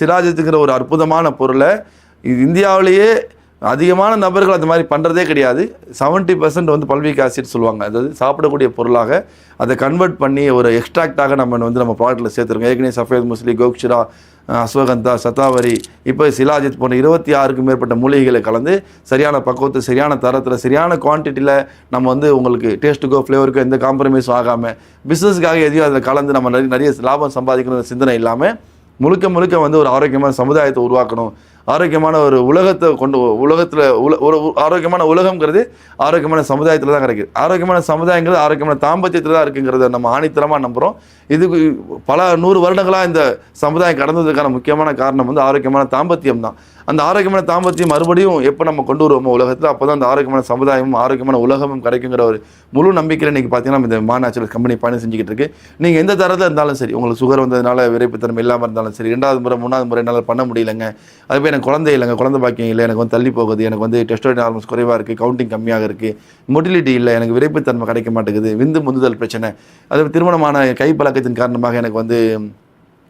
சிராஜத்துங்கிற ஒரு அற்புதமான பொருளை இந்தியாவிலேயே அதிகமான நபர்கள் அந்த மாதிரி பண்ணுறதே கிடையாது. 70% வந்து பல்விக் ஆசிட் சொல்லுவாங்க, அதாவது சாப்பிடக்கூடிய பொருளாக அதை கன்வெர்ட் பண்ணி ஒரு எக்ஸ்ட்ராக்டாக நம்ம ப்ராடக்ட்டில் சேர்த்துருக்கோம். ஏற்கனவே சஃபேத் முஸ்லி, கோக்ஷிரா, அஸ்வகந்தா, சத்தாவரி, இப்போ சிலாஜித் போன்ற 26க்கும் மேற்பட்ட மூலிகைகளை கலந்து சரியான பக்குவத்தை, சரியான தரத்தில், சரியான குவான்டிட்டியில் நம்ம வந்து உங்களுக்கு டேஸ்ட்டுக்கோ ஃப்ளேவருக்கோ எந்த காம்ப்ரமைஸும் ஆகாமல் பிஸ்னஸ்க்காக எதையும் அதில் கலந்து நம்ம நிறைய லாபம் சம்பாதிக்கணும் சிந்தனை இல்லாமல் முழுக்க வந்து ஒரு ஆரோக்கியமான சமுதாயத்தை உருவாக்கணும். ஆரோக்கியமான ஒரு உலகத்தை உலகத்தில் ஒரு ஆரோக்கியமான உலகங்கிறது ஆரோக்கியமான சமுதாயத்தில் தான் கிடைக்குது. ஆரோக்கியமான சமுதாயங்கிறது ஆரோக்கியமான தாம்பத்தியத்தில் தான் இருக்குங்கிறத நம்ம ஆணித்தரமாக நம்புகிறோம். இதுக்கு பல 100 வருடங்களாக இந்த சமுதாயம் கடந்ததுக்கான முக்கியமான காரணம் வந்து ஆரோக்கியமான தாம்பத்தியம் தான். அந்த ஆரோக்கியமான தாம்பத்தியம் மறுபடியும் எப்போ நம்ம கொண்டு வருவோமோ உலகத்தில், அப்போ தான் அந்த ஆரோக்கியமான சமுதாயமும் ஆரோக்கியமான உலகமும் கிடைக்குங்கிற ஒரு முழு நம்பிக்கையில் இன்றைக்கி பார்த்தீங்கன்னா இந்த மா நேச்சுரல்ஸ் கம்பெனி பயணம் செஞ்சுக்கிட்டு இருக்கு. நீங்கள் எந்த தரத்தில் இருந்தாலும் சரி, உங்களுக்கு சுகர் வந்ததுனால விரைப்புத்தன்மை இல்லாமல் இருந்தாலும் சரி, 2வது முறை 3வது முறை என்னால் பண்ண முடியலைங்க, அதுபோய் எனக்கு குழந்தை இல்லைங்க, குழந்தை பாக்கியம் இல்லை, எனக்கு வந்து தள்ளி போகுது, எனக்கு வந்து டெஸ்டோஸ்டெரான் ஹார்மோன்ஸ் குறைவாக இருக்குது, கவுண்டிங் கம்மியாக இருக்குது, மொட்டிலிட்டி இல்லை, எனக்கு விரைப்புத்தன்மை கிடைக்க மாட்டேங்குது, விந்து முந்துதல் பிரச்சனை, அது திருமணமான கைப்பழக்கத்தின் காரணமாக எனக்கு வந்து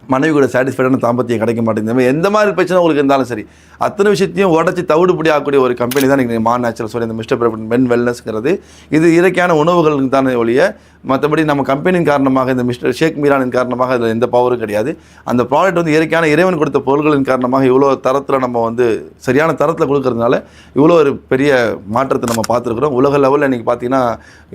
மனைவி கூட சாட்டிஸ்ஃபைடான தாம்பத்தியம் கிடைக்க மாட்டேங்குது, எந்த மாதிரி பிரச்சனை உங்களுக்கு இருந்தாலும் சரி அத்தனை விஷயத்தையும் உடச்சி தவிடுபடி ஆகக்கூடிய ஒரு கம்பெனி தான் நீங்கள் மா நேச்சுரல்ஸ் சொல்லி இந்த மிஸ்டர் பெர்ஃபெக்ட் மென் வெல்னஸ்ங்கிறது. இது இயற்கையான உணவுகளுக்கு தானே ஒழிய மற்றபடி நம்ம கம்பெனியின் காரணமாக இந்த மிஸ்டர் ஷேக் மீரானின் காரணமாக அதில் எந்த பவரும் கிடையாது. அந்த ப்ராடக்ட் வந்து இயற்கையான இறைவன் கொடுத்த பொருள்களின் காரணமாக இவ்வளோ தரத்தில் நம்ம வந்து சரியான தரத்தில் கொடுக்கறதுனால இவ்வளோ ஒரு பெரிய மாற்றத்தை நம்ம பார்த்துருக்குறோம். உலக லெவலில் இன்றைக்கி பார்த்தீங்கன்னா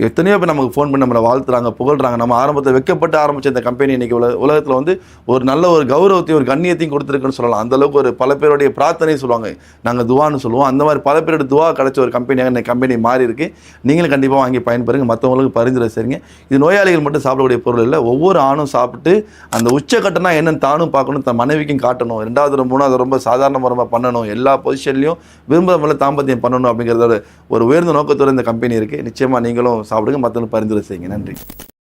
எத்தனையோ பேர் நமக்கு ஃபோன் பண்ணி நம்மளை வாழ்த்துறாங்க, புகழ்கிறாங்க. நம்ம ஆரம்பத்தில் வெக்கப்பட்டு ஆரம்பித்த இந்த கம்பெனி இன்றைக்கி உலகத்தில் வந்து ஒரு நல்ல ஒரு கௌரவத்தையும் ஒரு கண்ணியத்தையும் கொடுத்துருக்குன்னு சொல்லலாம். அந்தளவுக்கு ஒரு பல பேருடைய பிரார்த்தனை சொல்லுவாங்க, நாங்கள் துவான்னு சொல்லுவோம். அந்த மாதிரி பல பேரோட துவா கிடைச்ச ஒரு கம்பெனியாக இந்த கம்பெனி மாறி இருக்கு. நீங்களும் கண்டிப்பாக வாங்கி பயன்பெறுங்க, மற்றவங்களுக்கு பரிந்துரை செய்யுங்க. இது நோயாளிகள் மட்டும் சாப்பிடக்கூடிய பொருள் இல்லை, ஒவ்வொரு ஆணும் சாப்பிட்டு அந்த உச்சக்கட்டனா என்னன்னு தானும் பார்க்கணும், தன் மனைவிக்கும் காட்டணும், 2வது 3வது ரொம்ப சாதாரண முறையாக பண்ணணும், எல்லா பொசிஷன்லையும் விரும்புகிற மேலே தாம்பத்தியம் பண்ணணும் அப்படிங்கிறதோட ஒரு உயர்ந்த நோக்கத்தோடு இந்த கம்பெனி இருக்குது. நிச்சயமாக நீங்களும் சாப்பிடுங்க, மற்றவங்களுக்கு பரிந்துரை செய்யுங்க. நன்றி.